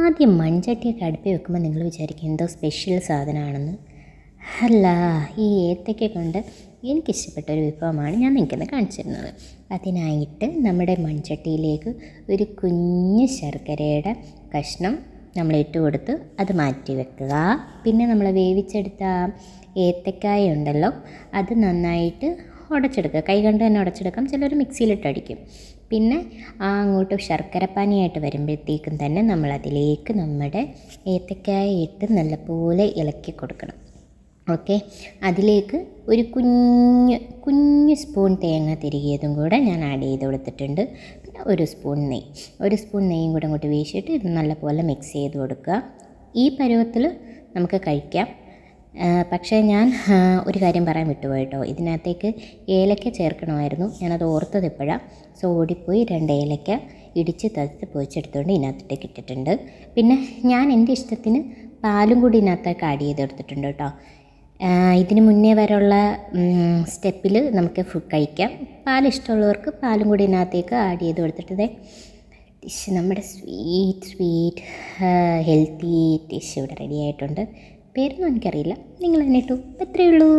ആദ്യം മൺചട്ടിയൊക്കെ അടുപ്പിൽ വെക്കുമ്പോൾ നിങ്ങൾ വിചാരിക്കും എന്തോ സ്പെഷ്യൽ സാധനമാണെന്ന്. അല്ല, ഈ ഏത്തയ്ക്ക കൊണ്ട് എനിക്കിഷ്ടപ്പെട്ട ഒരു വിഭവമാണ് ഞാൻ നിങ്ങൾക്കിന്ന് കാണിച്ചു തരുന്നത്. അതിനായിട്ട് നമ്മുടെ മൺചട്ടിയിലേക്ക് ഒരു കുഞ്ഞ് ശർക്കരയുടെ കഷ്ണം നമ്മൾ ഇട്ട് കൊടുത്ത് അത് മാറ്റി വെക്കുക. പിന്നെ നമ്മൾ വേവിച്ചെടുത്ത ഏത്തക്കായ ഉണ്ടല്ലോ, അത് നന്നായിട്ട് ഉടച്ചെടുക്കുക. കൈ കൊണ്ട് തന്നെ ഉടച്ചെടുക്കാം, ചിലർ മിക്സിയിലിട്ടടിക്കും. പിന്നെ അങ്ങോട്ട് ശർക്കരപ്പാനിയായിട്ട് വരുമ്പോഴത്തേക്കും തന്നെ നമ്മളതിലേക്ക് നമ്മുടെ ഏത്തക്കായ ഇട്ട് നല്ലപോലെ ഇളക്കി കൊടുക്കണം. ഓക്കെ, അതിലേക്ക് ഒരു കുഞ്ഞ് സ്പൂൺ തേങ്ങ തിരികിയതും കൂടെ ഞാൻ ആഡ് ചെയ്ത് കൊടുത്തിട്ടുണ്ട്. പിന്നെ ഒരു സ്പൂൺ നെയ്യും കൂടെ അങ്ങോട്ട് വീശിയിട്ട് ഇത് നല്ലപോലെ മിക്സ് ചെയ്ത് കൊടുക്കുക. ഈ പരുവത്തിൽ നമുക്ക് കഴിക്കാം. പക്ഷേ ഞാൻ ഒരു കാര്യം പറയാൻ വിട്ടുപോയിട്ടോ, ഇതിനകത്തേക്ക് ഏലക്ക ചേർക്കണമായിരുന്നു. ഞാനത് ഓർത്തത് എപ്പോഴാണ്, സോ ഓടിപ്പോയി 2 ഏലക്ക ഇടിച്ച് തടുത്ത് പൊരിച്ചെടുത്തുകൊണ്ട് ഇതിനകത്തേക്ക് ഇട്ടിട്ടുണ്ട്. പിന്നെ ഞാൻ എൻ്റെ ഇഷ്ടത്തിന് പാലും കൂടി ഇതിനകത്തേക്ക് ആഡ് ചെയ്തെടുത്തിട്ടുണ്ട് കേട്ടോ. ഇതിന് മുന്നേ വരെയുള്ള സ്റ്റെപ്പിൽ നമുക്ക് കഴിക്കാം. പാൽ ഇഷ്ടമുള്ളവർക്ക് പാലും കൂടി ഇതിനകത്തേക്ക് ആഡ് ചെയ്ത് കൊടുത്തിട്ട് ഡിഷ് നമ്മുടെ സ്വീറ്റ് ഹെൽത്തി ഡിഷ് ഇവിടെ റെഡി ആയിട്ടുണ്ട്. പേരൊന്നും എനിക്കറിയില്ല, നിങ്ങൾ തന്നെ ഇട്ടു, അത്രയേ ഉള്ളൂ.